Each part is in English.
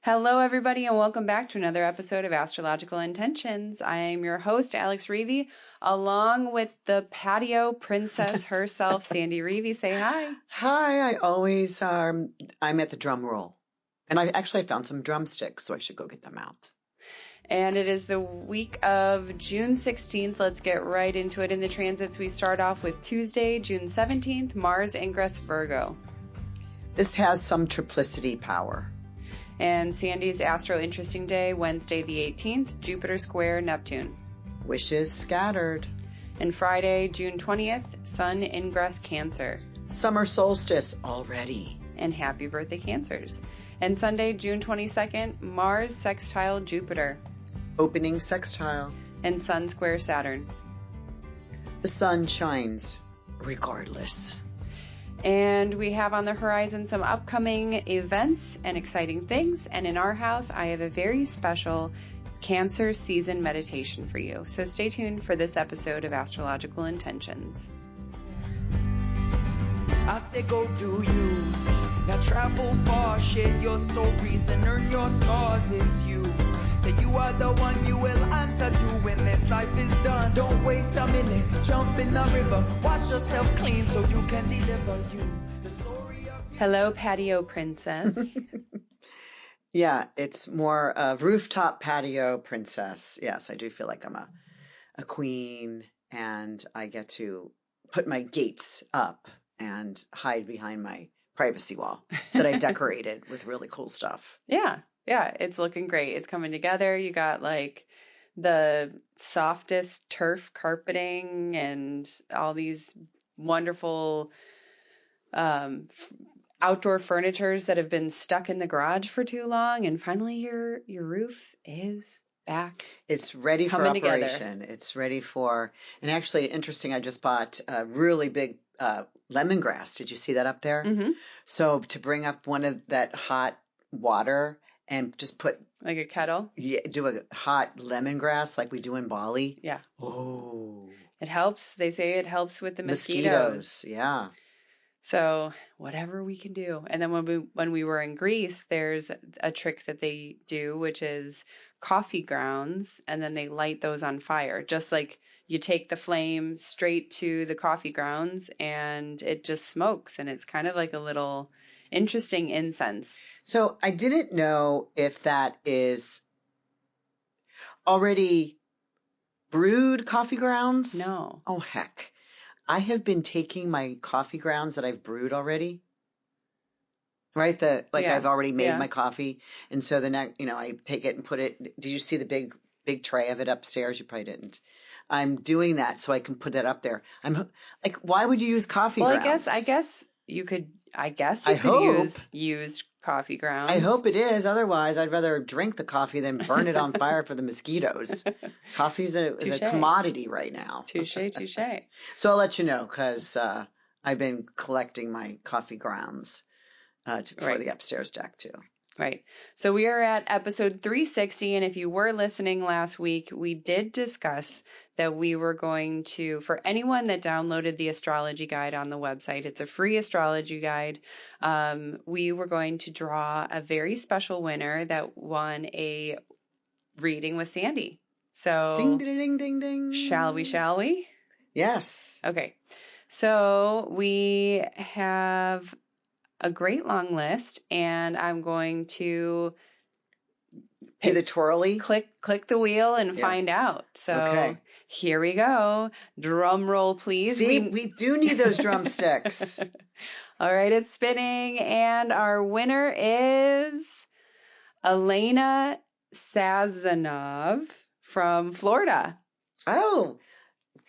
Hello, everybody, and welcome back to another episode of Astrological Intentions. I am your host, Alex Reevy, along with the patio princess herself, Sandy Reevy. Say hi. Hi, I always, I'm at the drum roll. And I found some drumsticks, so I should go get them out. And it is the week of June 16th. Let's get right into it. In the transits, we start off with Tuesday, June 17th, Mars ingress Virgo. This has some triplicity power. And Sandy's Astro-Interesting Day, Wednesday the 18th, Jupiter square Neptune. Wishes scattered. And Friday, June 20th, Sun ingress Cancer. Summer solstice already. And happy birthday, Cancers. And Sunday, June 22nd, Mars sextile Jupiter. Opening sextile. And Sun square Saturn. The sun shines regardless. And we have on the horizon some upcoming events and exciting things. And in our house, I have a very special Cancer season meditation for you. So stay tuned for this episode of Astrological Intentions. I say go do you. Now travel far, share your stories and earn your scars. It's you. Say you are the one you will answer to when this life is done. Don't waste a minute, jump in the river, wash yourself clean so you can deliver you. The story of you. Hello, patio princess. Yeah, it's more of rooftop patio princess. Yes, I do feel like I'm a queen and I get to put my gates up and hide behind my privacy wall that I decorated with really cool stuff. Yeah, it's looking great. It's coming together. You got like the softest turf carpeting and all these wonderful outdoor furnitures that have been stuck in the garage for too long. And finally your roof is back. It's ready for Coming operation. Together. It's ready for, and actually interesting, I just bought a really big lemongrass. Did you see that up there? Mm-hmm. So to bring up one of that hot water and just put like a kettle. Yeah, do a hot lemongrass like we do in Bali. Yeah. Oh. It helps. They say it helps with the mosquitoes. Yeah. So whatever we can do. And then when we were in Greece, there's a trick that they do, which is coffee grounds, and then they light those on fire. Just like you take the flame straight to the coffee grounds and it just smokes, and it's kind of like a little interesting incense. So I didn't know if that is already brewed coffee grounds. No. Oh, heck. I have been taking my coffee grounds that I've brewed already. Right? I've already made my coffee. And so the next, I take it and put it. Did you see the big tray of it upstairs? You probably didn't. I'm doing that so I can put it up there. I'm like, why would you use coffee grounds? I guess you could use used coffee grounds. I hope it is. Otherwise, I'd rather drink the coffee than burn it on fire for the mosquitoes. Coffee's a commodity right now. Touche. So I'll let you know because I've been collecting my coffee grounds for the upstairs deck too. Right. So we are at episode 360, and if you were listening last week, we did discuss that we were going to, for anyone that downloaded the astrology guide on the website, it's a free astrology guide, we were going to draw a very special winner that won a reading with Sandy. So ding, ding, ding, ding, ding. Shall we? Yes. Okay. So we have a great long list, and I'm going to do the twirly. Click the wheel and find out. So Here we go. Drum roll, please. See, we do need those drumsticks. All right, it's spinning, and our winner is Elena Sazanov from Florida. Oh,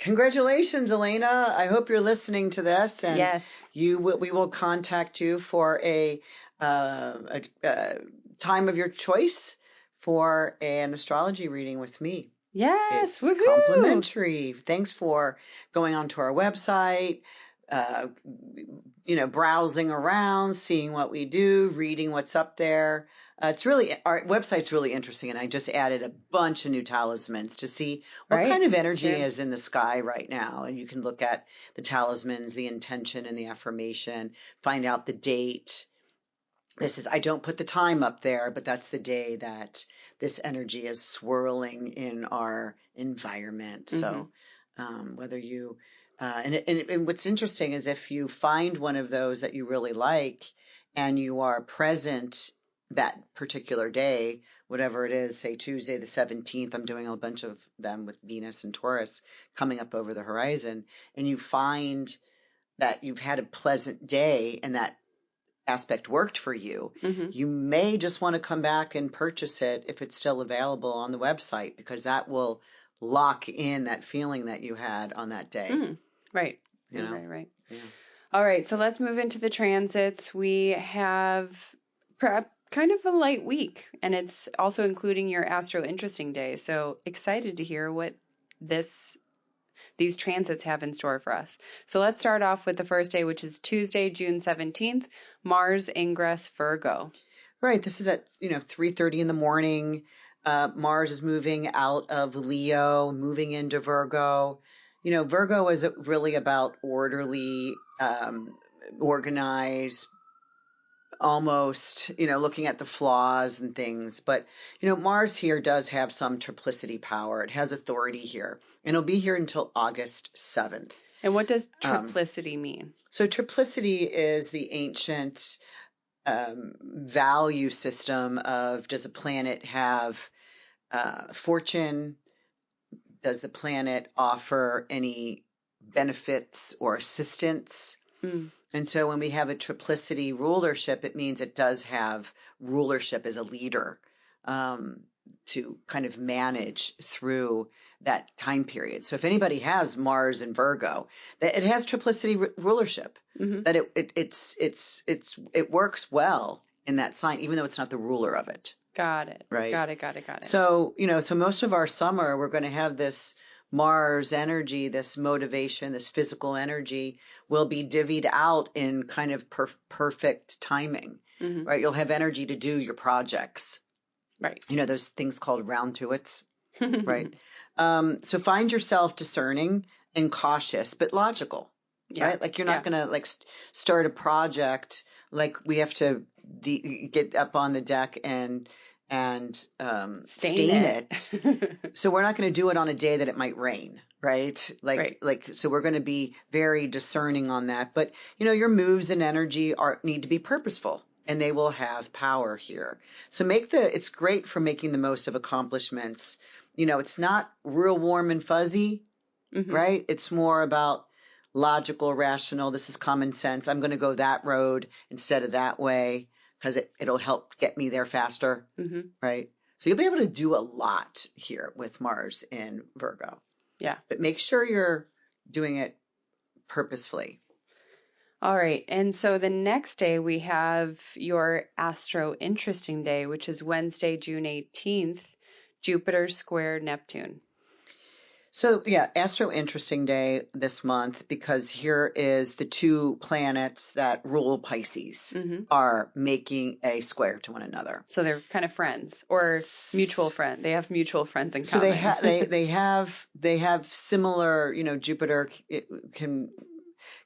congratulations, Elena. I hope you're listening to this. And yes. We will contact you for a time of your choice for an astrology reading with me. Yes. It's complimentary. Thanks for going onto our website, browsing around, seeing what we do, reading what's up there. Our website's really interesting, and I just added a bunch of new talismans to see what kind of energy is in the sky right now. And you can look at the talismans, the intention and the affirmation, find out the date, I don't put the time up there, but that's the day that this energy is swirling in our environment. So whether you, and what's interesting is if you find one of those that you really like and you are present that particular day, whatever it is, say Tuesday the 17th, I'm doing a bunch of them with Venus and Taurus coming up over the horizon, and you find that you've had a pleasant day and that aspect worked for you, you may just want to come back and purchase it if it's still available on the website, because that will lock in that feeling that you had on that day. Right. You know? Right. Yeah. All right. So let's move into the transits. We have kind of a light week, and it's also including your Astro-Interesting day. So excited to hear what these transits have in store for us. So let's start off with the first day, which is Tuesday, June 17th, Mars ingress Virgo. Right. This is at 3:30 in the morning. Mars is moving out of Leo, moving into Virgo. Virgo is really about orderly, organized, almost, looking at the flaws and things. But, Mars here does have some triplicity power. It has authority here, and it'll be here until August 7th. And what does triplicity mean? So triplicity is the ancient value system of, does a planet have fortune? Does the planet offer any benefits or assistance? And so when we have a triplicity rulership, it means it does have rulership as a leader to kind of manage through that time period. So if anybody has Mars in Virgo, that it has triplicity rulership, that it works well in that sign, even though it's not the ruler of it. Got it. Right. Got it. So, so most of our summer, we're going to have this Mars energy, this motivation, this physical energy will be divvied out in kind of perfect timing, right? You'll have energy to do your projects. Right. Those things called round to it's, right? So find yourself discerning and cautious, but logical, right? Like you're not going to start a project, like we have to get up on the deck and stain it. So we're not going to do it on a day that it might rain, right? So we're going to be very discerning on that. But, your moves and energy need to be purposeful, and they will have power here. So it's great for making the most of accomplishments. It's not real warm and fuzzy, right? It's more about logical, rational. This is common sense. I'm going to go that road instead of that way, because it'll help get me there faster, right? So you'll be able to do a lot here with Mars in Virgo. Yeah. But make sure you're doing it purposefully. All right. And so the next day we have your Astro-Interesting day, which is Wednesday, June 18th, Jupiter square Neptune. So, Astro-Interesting day this month, because here is the two planets that rule Pisces are making a square to one another. So they're kind of friends or mutual friend. They have mutual friends in common. So they have similar, Jupiter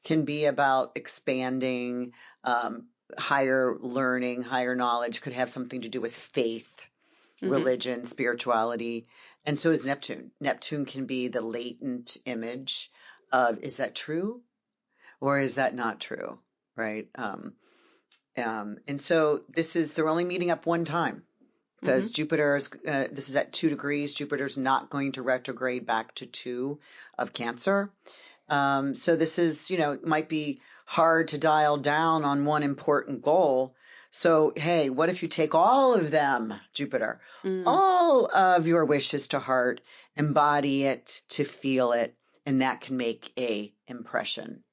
can be about expanding, higher learning, higher knowledge, could have something to do with faith, religion, spirituality. And so is Neptune. Neptune can be the latent image of, is that true or is that not true, right? And so they're only meeting up one time, because Jupiter's, this is at 2 degrees. Jupiter's not going to retrograde back to 2 of Cancer. So this is, might be hard to dial down on one important goal. So, hey, what if you take all of them, Jupiter, all of your wishes to heart, embody it to feel it, and that can make a impression,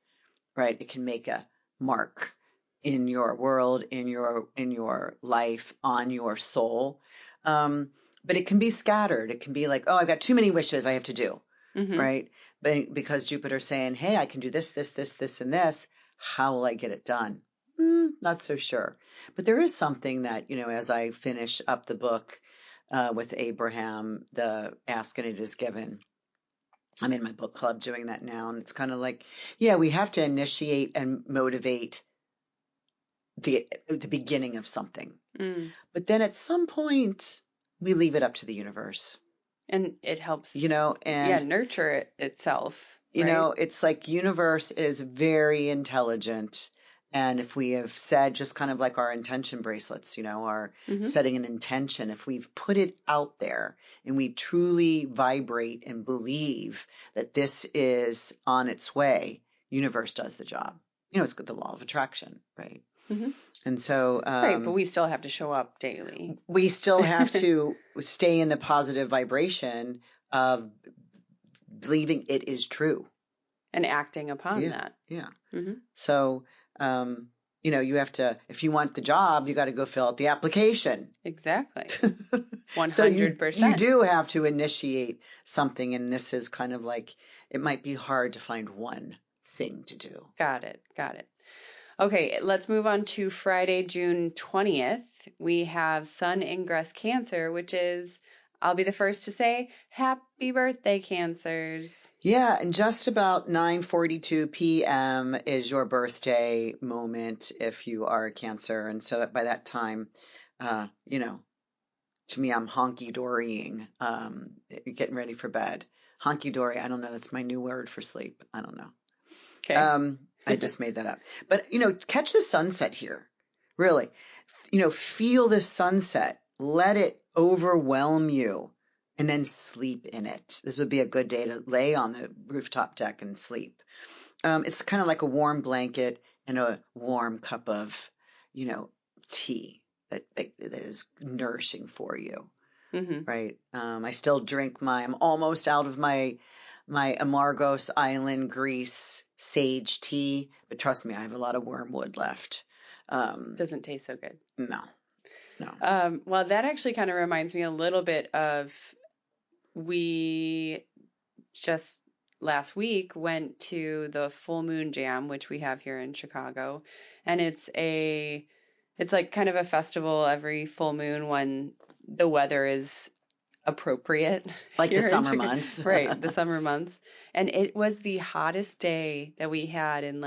right? It can make a mark in your world, in your life, on your soul. But it can be scattered. It can be like, oh, I've got too many wishes I have to do, right? But because Jupiter's saying, hey, I can do this, and this, how will I get it done? Not so sure. But there is something that, as I finish up the book with Abraham, the Ask and It Is Given, I'm in my book club doing that now. And it's kind of like, we have to initiate and motivate the beginning of something. But then at some point, we leave it up to the universe. And it helps, and nurture it itself. It's like universe is very intelligent. And if we have said, just kind of like our intention bracelets, our setting an intention, if we've put it out there and we truly vibrate and believe that this is on its way, universe does the job. It's the law of attraction, right? And so, right, but we still have to show up daily. We still have to stay in the positive vibration of believing it is true. And acting upon that. Yeah. So, you have to, if you want the job, you got to go fill out the application. Exactly. 100%. So you do have to initiate something. And this is kind of like, it might be hard to find one thing to do. Got it. Okay, let's move on to Friday, June 20th. We have Sun ingress Cancer, which is, I'll be the first to say, happy birthday, Cancers. Yeah, and just about 9:42 p.m. is your birthday moment if you are a Cancer. And so by that time, to me, I'm honky-dorying, getting ready for bed. Honky-dory, I don't know, that's my new word for sleep. I don't know. Okay. I just made that up. But, catch the sunset here. Really. Feel the sunset. Let it overwhelm you and then sleep in it. This would be a good day to lay on the rooftop deck and sleep. It's kind of like a warm blanket and a warm cup of, tea that is nourishing for you. Right. I still drink I'm almost out of my Amargos Island Greece sage tea, but trust me, I have a lot of wormwood left. Doesn't taste so good. No. Well, that actually kind of reminds me a little bit of, we just last week went to the Full Moon Jam, which we have here in Chicago, and it's like kind of a festival every full moon when the weather is appropriate, like the summer months. Right, the summer months. And it was the hottest day that we had in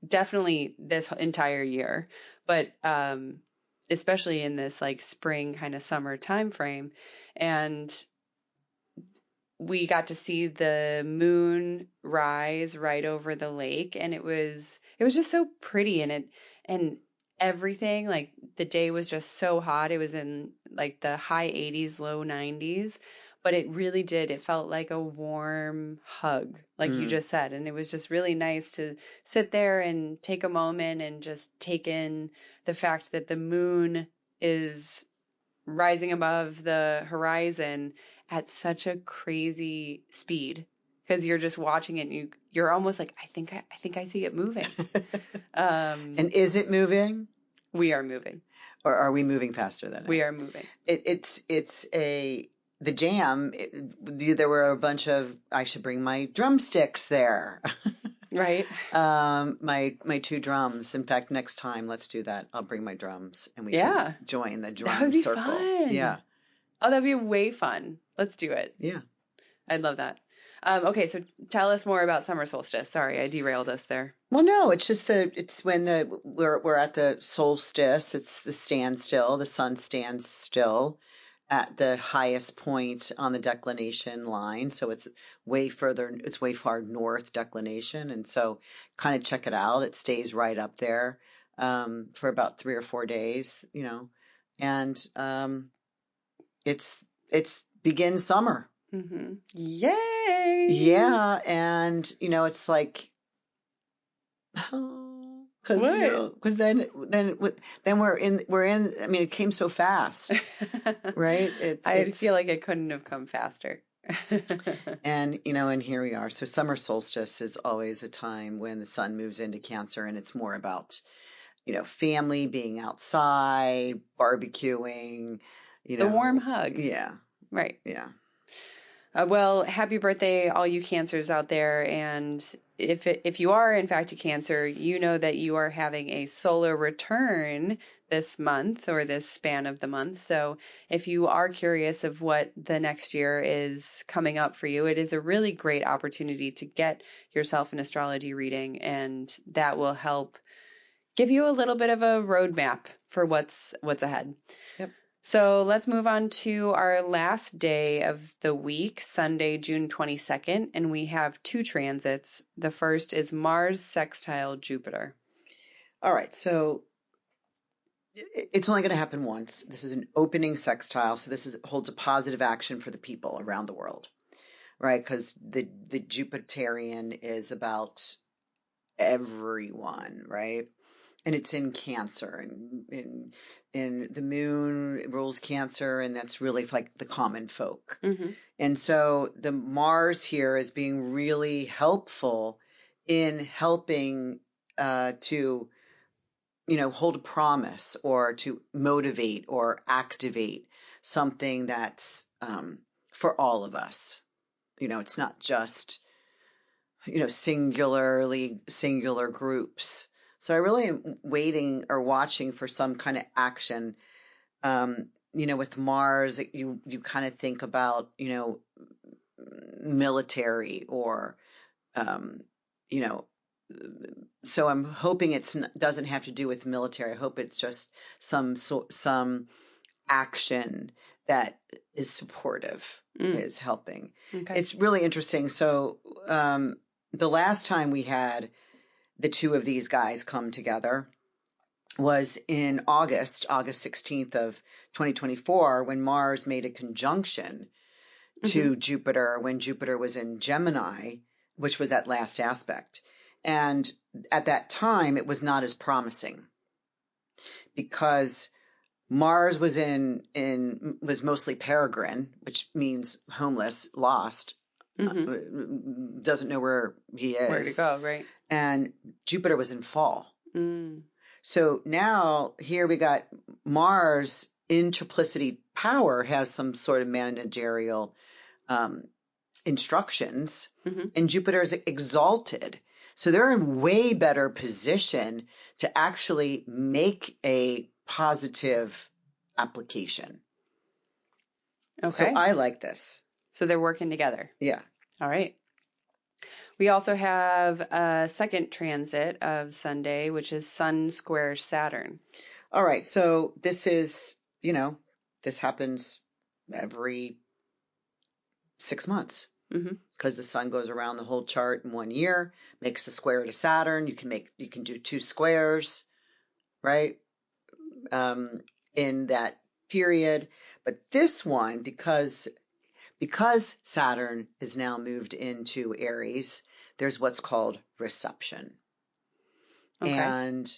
definitely this entire year, but especially in this spring kind of summer time frame. And we got to see the moon rise right over the lake, and it was just so pretty, and everything, the day was just so hot. It was in the high 80s, low 90s, but it really did. It felt like a warm hug, you just said. And it was just really nice to sit there and take a moment and just take in the fact that the moon is rising above the horizon at such a crazy speed, because you're just watching it and you're almost like, I think I see it moving. And is it moving? We are moving. Or are we moving faster than it? We are moving. The jam, there were a bunch of, I should bring my drumsticks there. Right. My two drums. In fact, next time, let's do that. I'll bring my drums and we can join the drum circle. Fun. Yeah. Oh, that'd be way fun. Let's do it. Yeah. I'd love that. Okay, so tell us more about summer solstice. Sorry, I derailed us there. Well, no, it's just when we're at the solstice. It's the standstill. The sun stands still at the highest point on the declination line. So it's way far north declination. And so kind of check it out. It stays right up there for about 3 or 4 days, and it's begins summer. Mm-hmm. Yay! Yeah, and it's like, because then we're in. I mean, it came so fast, right? I feel like it couldn't have come faster. And and here we are. So summer solstice is always a time when the sun moves into Cancer, and it's more about family, being outside, barbecuing. The warm hug. Yeah. Right. Yeah. Well, happy birthday, all you Cancers out there. And if you are, in fact, a Cancer, you know that you are having a solar return this month or this span of the month. So if you are curious of what the next year is coming up for you, it is a really great opportunity to get yourself an astrology reading, and that will help give you a little bit of a roadmap for what's ahead. Yep. So let's move on to our last day of the week, Sunday, June 22nd, and we have 2 transits. The first is Mars sextile Jupiter. All right, so it's only going to happen once. This is an opening sextile, so this holds a positive action for the people around the world, right? Because the Jupiterian is about everyone, right? And it's in Cancer, and the moon rules Cancer, and that's really like the common folk. Mm-hmm. And so the Mars here is being really helpful in helping to, hold a promise or to motivate or activate something that's for all of us. It's not just, singular groups. So I really am waiting or watching for some kind of action. With Mars, you kind of think about, military or, so I'm hoping it doesn't have to do with military. I hope it's just some action that is supportive, is helping. Okay. It's really interesting. So the last time we had the 2 of these guys come together was in August 16th of 2024, when Mars made a conjunction to Jupiter, when Jupiter was in Gemini, which was that last aspect. And at that time, it was not as promising because Mars was was mostly peregrine, which means homeless, lost, doesn't know where he is. Where to go, right? And Jupiter was in fall. So now here we got Mars in triplicity power, has some sort of managerial instructions, and Jupiter is exalted. So they're in way better position to actually make a positive application. Okay. So I like this. So they're working together. Yeah. All right. We also have a second transit of Sunday, which is Sun square Saturn. All right. So this is, this happens every 6 months. Because the sun goes around the whole chart in 1 year, makes the square to Saturn. You can do 2 squares, right? In that period. But this one, because Saturn is now moved into Aries, there's what's called reception. Okay. And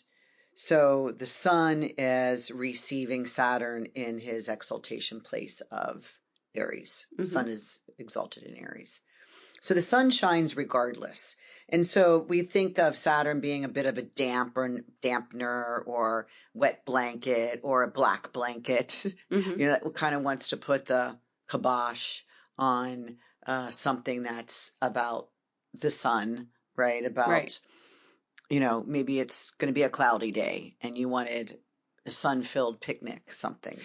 so the sun is receiving Saturn in his exaltation place of Aries. The sun is exalted in Aries. So the sun shines regardless. And so we think of Saturn being a bit of a dampener or wet blanket or a black blanket, that kind of wants to put the kibosh on something that's about the sun, right? About, maybe it's going to be a cloudy day and you wanted a sun-filled picnic, something.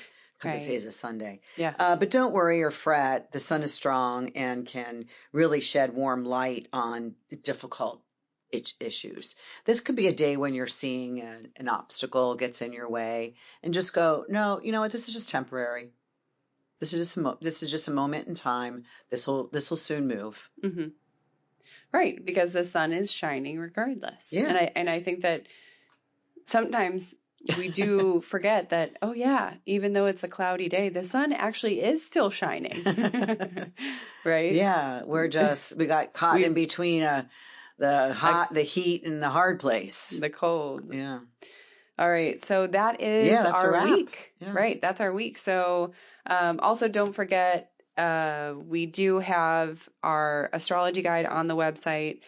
Because it is a Sunday. Yeah. But don't worry or fret. The sun is strong and can really shed warm light on difficult issues. This could be a day when you're seeing an obstacle gets in your way and just go, no, you know what? This is just temporary. This is just a moment in time. This will soon move. Right, because the sun is shining regardless. Yeah. And I think that sometimes we do forget that, oh yeah, even though it's a cloudy day, the sun actually is still shining. Right? Yeah, we got caught in between the heat and the hard place. The cold. Yeah. All right, so that is our week. Yeah. Right, that's our week. So also don't forget, we do have our astrology guide on the website.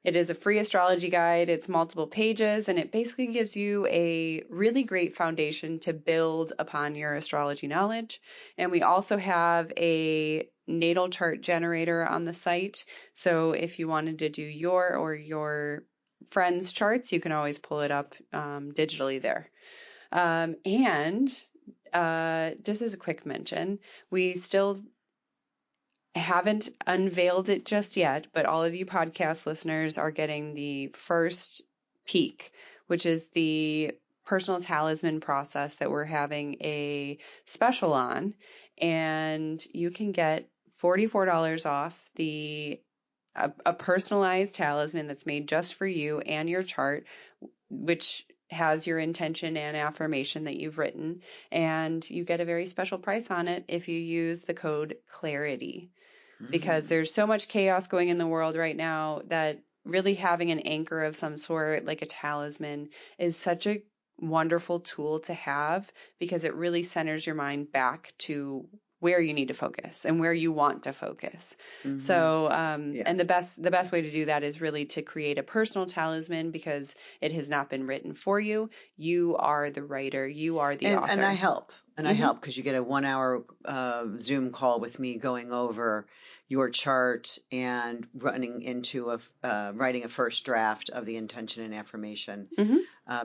It is a free astrology guide. It's multiple pages, and it basically gives you a really great foundation to build upon your astrology knowledge. And we also have a natal chart generator on the site. So if you wanted to do your or your friends' charts, you can always pull it up digitally there. And just as a quick mention, we still haven't unveiled it just yet, but all of you podcast listeners are getting the first peek which is the personal talisman process that we're having a special on, and you can get $44 off a personalized talisman that's made just for you and your chart, which has your intention and affirmation that you've written, and you get a very special price on it if you use the code CLARITY, because there's so much chaos going in the world right now that really having an anchor of some sort, like a talisman, is such a wonderful tool to have, because it really centers your mind back to where you need to focus and where you want to focus. So, and the best way to do that is really to create a personal talisman, because it has not been written for you. You are the writer. You are the author. And I help. I help because you get a 1 hour Zoom call with me going over your chart and running into writing a first draft of the intention and affirmation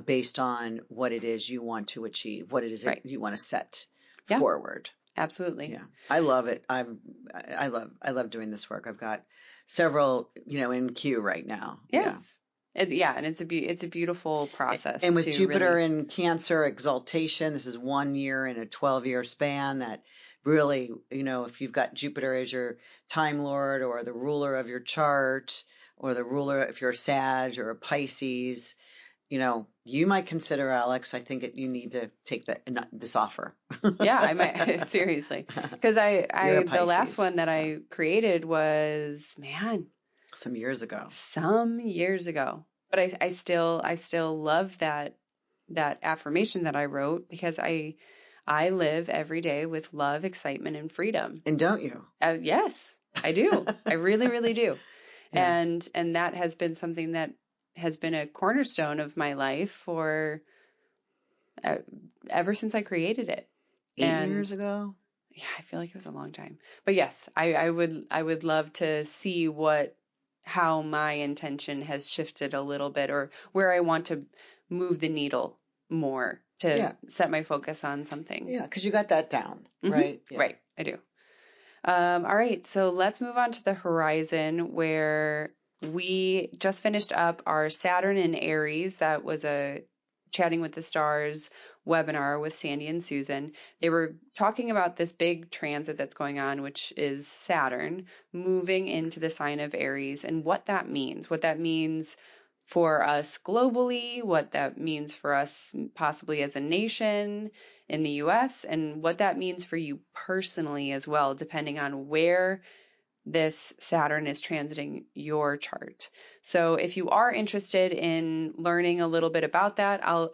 based on what it is you want to achieve, what it is you want to set forward. Absolutely. Yeah. I love it. I love doing this work. I've got several, in queue right now. Yes. Yeah. And it's a beautiful process. And with Jupiter in Cancer exaltation, this is 1 year in a 12-year span that really, if you've got Jupiter as your time lord or the ruler of your chart, or the ruler, if you're a Sag or a Pisces, you might consider, Alex, I think you need to take this offer. Yeah, I might. Seriously. Because the last one that I created was, some years ago. But I still love that affirmation that I wrote, because I live every day with love, excitement, and freedom. And don't you? Yes, I do. I really, really do. Yeah. And that has been something that has been a cornerstone of my life for ever since I created it. 8 years ago? Yeah, I feel like it was a long time. But yes, I would love to see how my intention has shifted a little bit, or where I want to move the needle more to set my focus on something. Yeah, because you got that down, right? Yeah. Right, I do. All right, so let's move on to the horizon, where we just finished up our Saturn in Aries. That was a Chatting with the Stars webinar with Sandy and Susan. They were talking about this big transit that's going on, which is Saturn moving into the sign of Aries, and what that means for us globally, what that means for us possibly as a nation in the US, and what that means for you personally as well, depending on where this Saturn is transiting your chart. So if you are interested in learning a little bit about that, I'll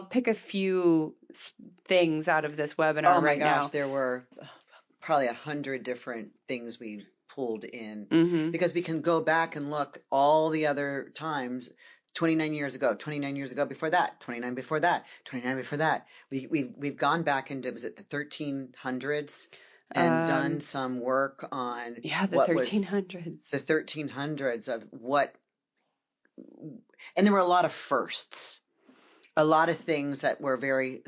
pick a few things out of this webinar right now. Oh my gosh, there were probably 100 different things we pulled in, because we can go back and look all the other times. 29 years ago, before that, 29 before that, 29 before that. We've gone back into, was it the 1300s? And done some work on the 1300s. The 1300s of and there were a lot of firsts, a lot of things that were very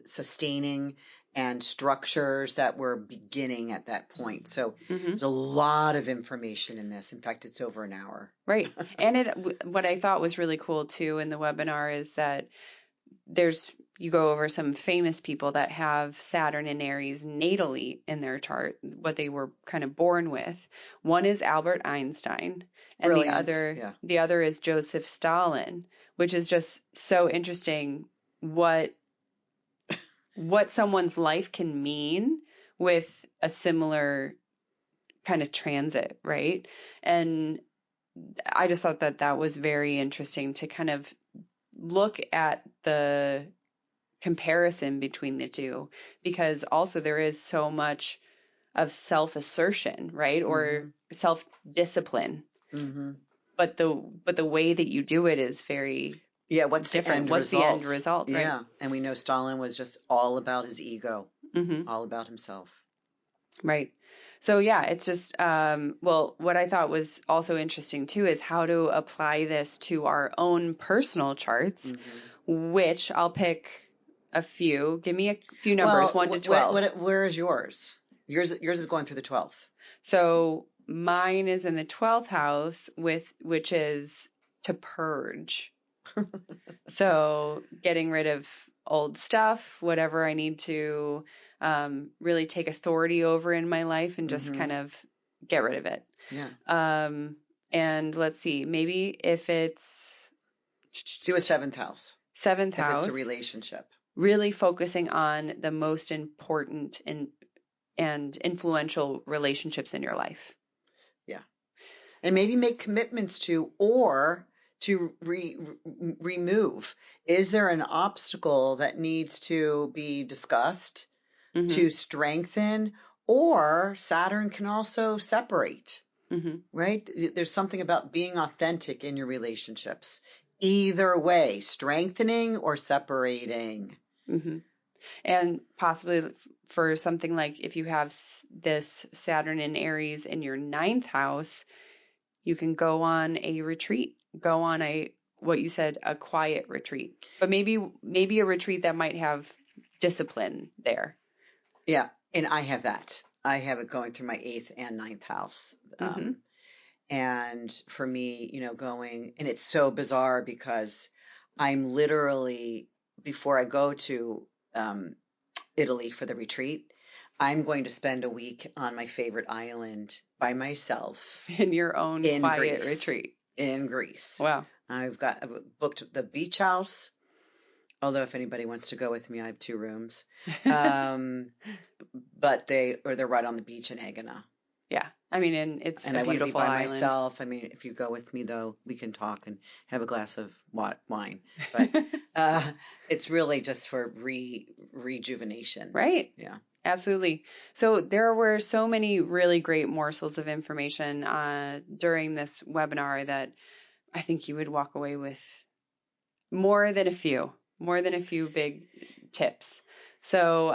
sustaining, and structures that were beginning at that point. So there's a lot of information in this. In fact, it's over an hour. Right. And what I thought was really cool too in the webinar is that you go over some famous people that have Saturn and Aries natally in their chart, what they were kind of born with. One is Albert Einstein, and the other is Joseph Stalin, which is just so interesting what someone's life can mean with a similar kind of transit, right? And I just thought that was very interesting to kind of look at the comparison between the two, because also there is so much of self-assertion, right? Or self-discipline. But the way that you do it is very what's different. What's the end result, right? Yeah, and we know Stalin was just all about his ego, all about himself. Right. So yeah, it's just, what I thought was also interesting too is how to apply this to our own personal charts, which I'll pick a few. Give me a few numbers, 1 to 12. Where is yours? Yours is going through the 12th. So mine is in the 12th house which is to purge. So getting rid of old stuff, whatever I need to really take authority over in my life and just kind of get rid of it. Yeah. And let's see, maybe if it's... Do a 7th house. 7th house. If it's a relationship. Really focusing on the most important and influential relationships in your life. Yeah. And maybe make commitments to, or to remove. Is there an obstacle that needs to be discussed to strengthen? Or Saturn can also separate, right? There's something about being authentic in your relationships. Either way, strengthening or separating. And possibly for something like if you have this Saturn in Aries in your 9th house, you can go on a retreat, go on what you said, a quiet retreat, but maybe a retreat that might have discipline there. Yeah. And I have that. I have it going through my 8th and 9th house. And for me, going, and it's so bizarre because I'm literally, before I go to Italy for the retreat, I'm going to spend a week on my favorite island by myself. In your own quiet retreat. In Greece. Wow. I've booked the beach house. Although if anybody wants to go with me, I have 2 rooms. But they're right on the beach in Egina. Yeah. I mean, and it's and a I beautiful want to be by island. myself. I mean, if you go with me, though, we can talk and have a glass of wine. But it's really just for rejuvenation. Right. Yeah. Absolutely. So there were so many really great morsels of information during this webinar that I think you would walk away with more than a few big tips. So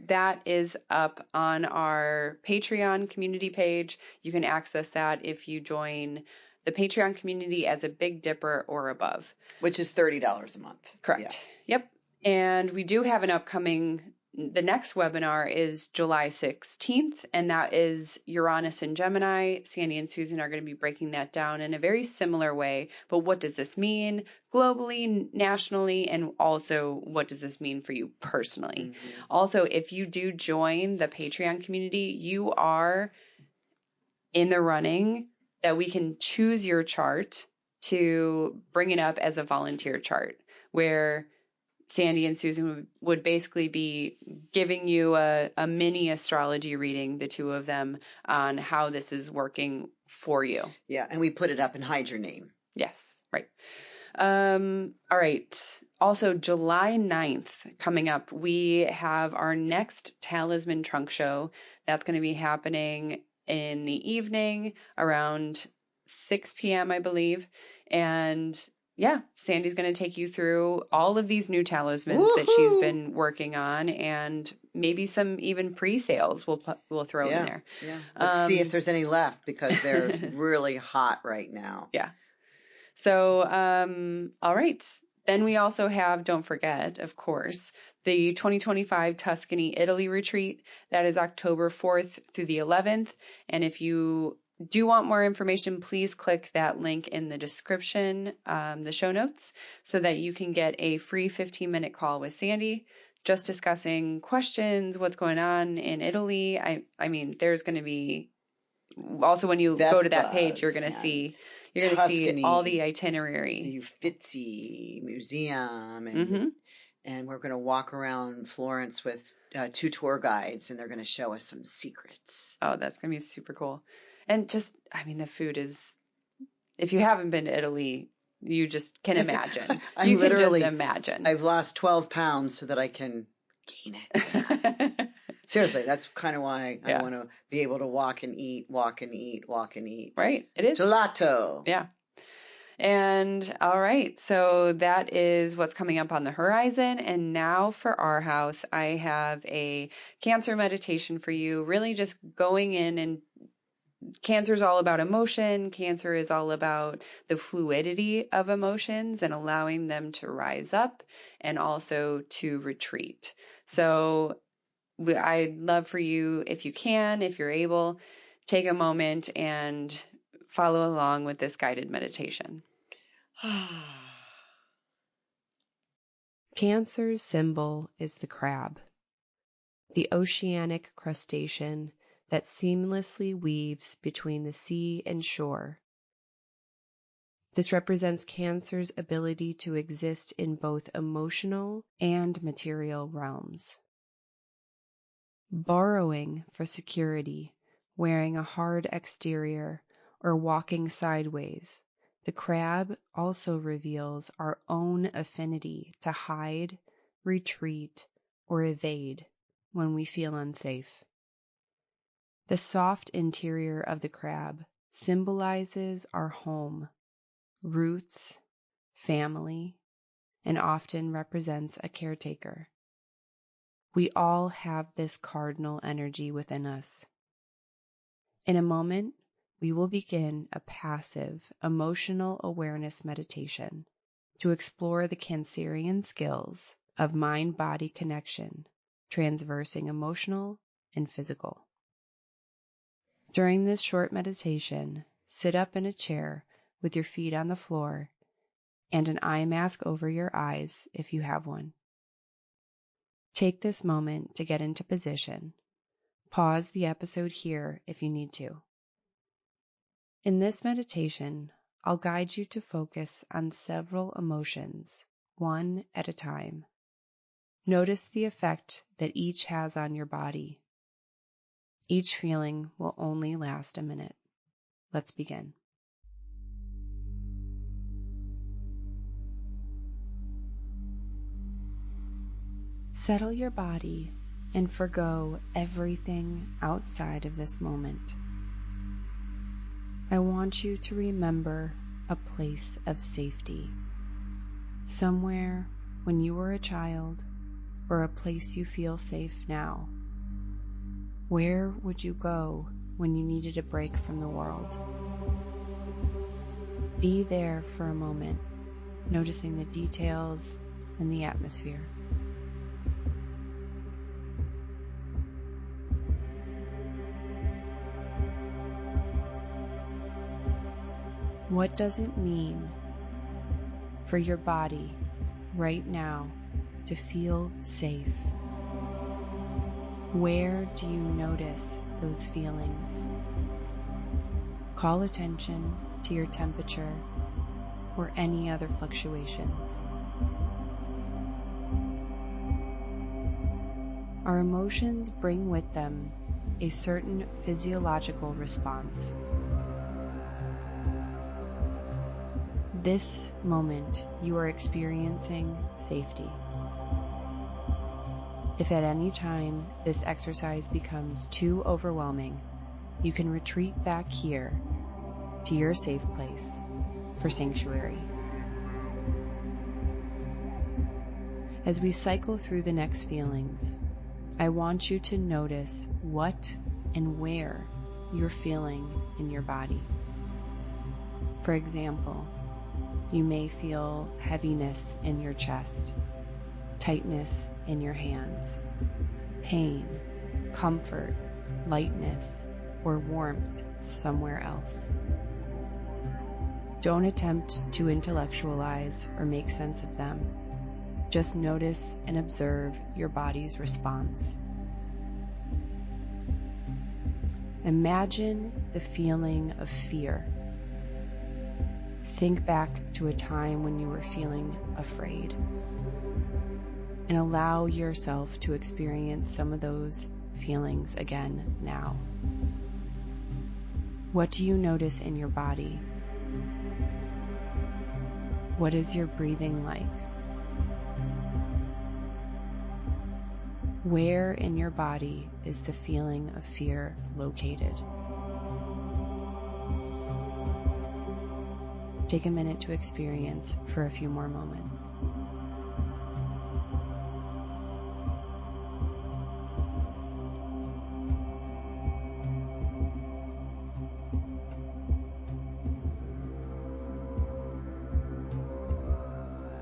that is up on our Patreon community page. You can access that if you join the Patreon community as a Big Dipper or above. Which is $30 a month. Correct. Yeah. Yep. And we do have an upcoming, the next webinar is July 16th, and that is Uranus and Gemini. Sandy and Susan are going to be breaking that down in a very similar way. But what does this mean globally, nationally, and also what does this mean for you personally? Also, if you do join the Patreon community, you are in the running that we can choose your chart to bring it up as a volunteer chart, where Sandy and Susan would basically be giving you a mini astrology reading, the 2 of them, on how this is working for you. Yeah, and we put it up and hide your name. Yes, right. All right. Also, July 9th coming up, we have our next Talisman trunk show. That's going to be happening in the evening around 6 p.m., I believe. And yeah, Sandy's going to take you through all of these new talismans that she's been working on, and maybe some even pre-sales we'll throw in there. Yeah. Let's see if there's any left, because they're really hot right now. Yeah. So, all right. Then we also have, don't forget, of course, the 2025 Tuscany, Italy retreat. That is October 4th through the 11th. And if you do want more information, please click that link in the description, the show notes, so that you can get a free 15-minute call with Sandy, just discussing questions, what's going on in Italy. I mean, there's going to be, also when you go to that page, you're going to see all the itinerary. The Uffizi Museum, and we're going to walk around Florence with 2 tour guides, and they're going to show us some secrets. Oh, that's going to be super cool. And just, I mean, the food is, if you haven't been to Italy, you just can imagine. You can just imagine. I've lost 12 pounds so that I can gain it. Seriously, that's kind of why I want to be able to walk and eat. Right, it is. Gelato. Yeah. And all right, so that is what's coming up on the horizon. And now for our house, I have a Cancer meditation for you, really just going in, and Cancer is all about emotion. Cancer is all about the fluidity of emotions and allowing them to rise up and also to retreat. So I'd love for you, if you can, if you're able, take a moment and follow along with this guided meditation. Cancer's symbol is the crab, the oceanic crustacean that seamlessly weaves between the sea and shore. This represents Cancer's ability to exist in both emotional and material realms. Borrowing for security, wearing a hard exterior, or walking sideways, the crab also reveals our own affinity to hide, retreat, or evade when we feel unsafe. The soft interior of the crab symbolizes our home, roots, family, and often represents a caretaker. We all have this cardinal energy within us. In a moment, we will begin a passive, emotional awareness meditation to explore the Cancerian skills of mind-body connection, transversing emotional and physical. During this short meditation, sit up in a chair with your feet on the floor and an eye mask over your eyes if you have one. Take this moment to get into position. Pause the episode here if you need to. In this meditation, I'll guide you to focus on several emotions, one at a time. Notice the effect that each has on your body. Each feeling will only last a minute. Let's begin. Settle your body and forgo everything outside of this moment. I want you to remember a place of safety, somewhere when you were a child, or a place you feel safe now. Where would you go when you needed a break from the world? Be there for a moment, noticing the details and the atmosphere. What does it mean for your body right now to feel safe? Where do you notice those feelings? Call attention to your temperature or any other fluctuations. Our emotions bring with them a certain physiological response. This moment, you are experiencing safety. If at any time this exercise becomes too overwhelming, you can retreat back here to your safe place for sanctuary. As we cycle through the next feelings, I want you to notice what and where you're feeling in your body. For example, you may feel heaviness in your chest, tightness in your hands, pain, comfort, lightness, or warmth somewhere else. Don't attempt to intellectualize or make sense of them. Just notice and observe your body's response. Imagine the feeling of fear. Think back to a time when you were feeling afraid, and allow yourself to experience some of those feelings again now. What do you notice in your body? What is your breathing like? Where in your body is the feeling of fear located? Take a minute to experience for a few more moments.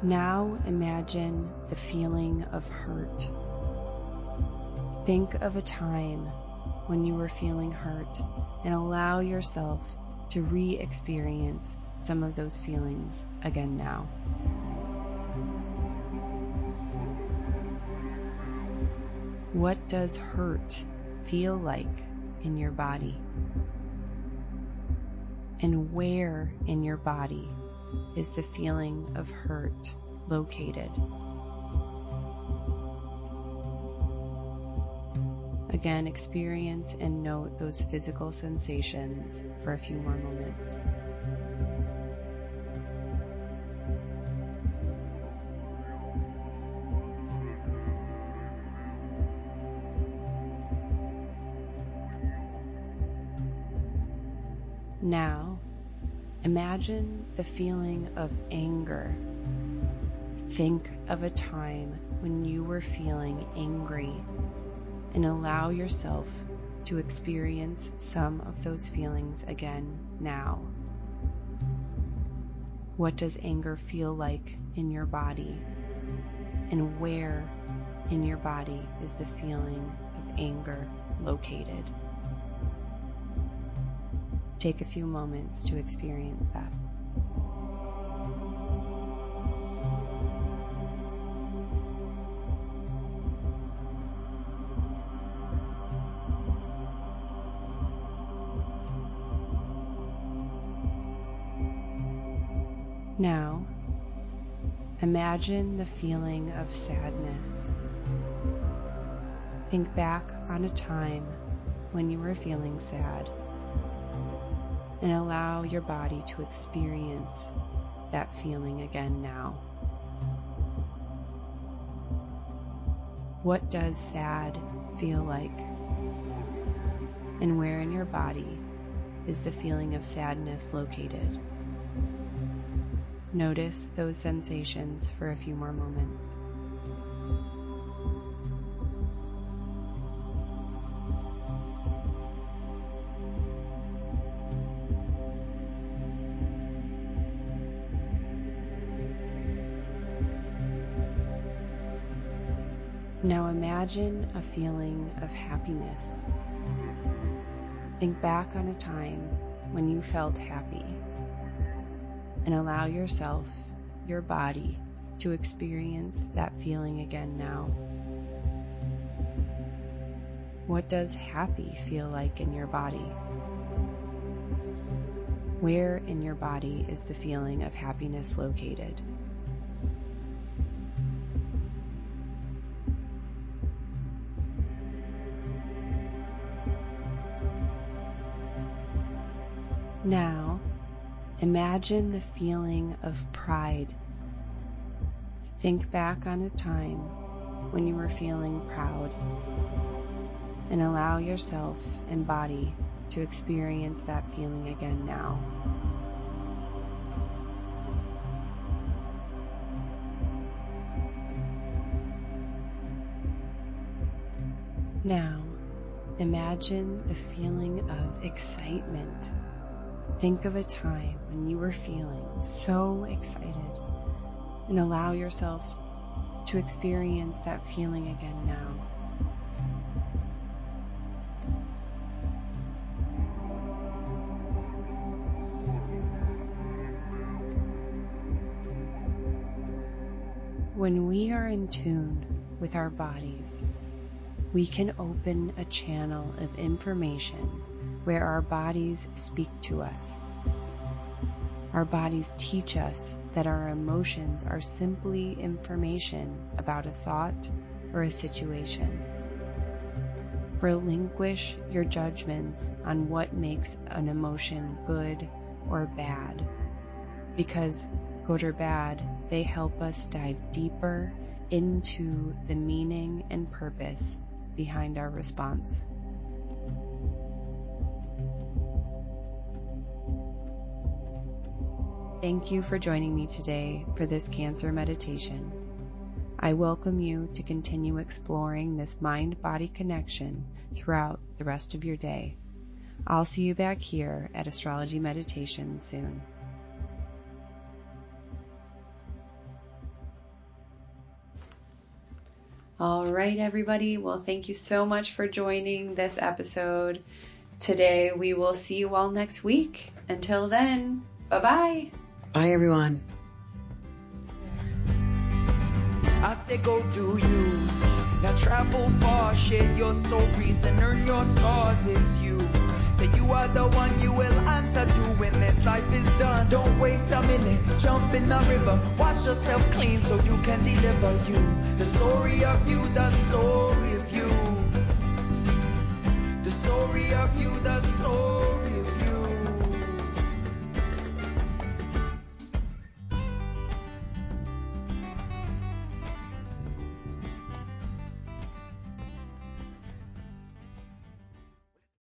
Now imagine the feeling of hurt. Think of a time when you were feeling hurt and allow yourself to re-experience some of those feelings again now. What does hurt feel like in your body? And where in your body is the feeling of hurt located? Again, experience and note those physical sensations for a few more moments. Now, imagine the feeling of anger. Think of a time when you were feeling angry and allow yourself to experience some of those feelings again now. What does anger feel like in your body? And where in your body is the feeling of anger located? Take a few moments to experience that. Now, imagine the feeling of sadness. Think back on a time when you were feeling sad and allow your body to experience that feeling again now. What does sad feel like? And where in your body is the feeling of sadness located? Notice those sensations for a few more moments. Now imagine a feeling of happiness. Think back on a time when you felt happy and allow yourself, your body, to experience that feeling again now. What does happy feel like in your body? Where in your body is the feeling of happiness located? Now, imagine the feeling of pride. Think back on a time when you were feeling proud and allow yourself and body to experience that feeling again now. Now, imagine the feeling of excitement. Think of a time when you were feeling so excited and allow yourself to experience that feeling again now. When we are in tune with our bodies, we can open a channel of information where our bodies speak to us. Our bodies teach us that our emotions are simply information about a thought or a situation. Relinquish your judgments on what makes an emotion good or bad, because good or bad, they help us dive deeper into the meaning and purpose behind our response. Thank you for joining me today for this Cancer meditation. I welcome you to continue exploring this mind-body connection throughout the rest of your day. I'll see you back here at Astrology Meditation soon. All right, everybody. Well, thank you so much for joining this episode today. We will see you all next week. Until then, bye-bye. Bye, everyone. I say go do you. Now travel far, share your stories and earn your scars. It's you. Say you are the one, you will answer to when this life is done. Don't waste a minute, jump in the river, wash yourself clean so you can deliver you. The story of you, the story of you.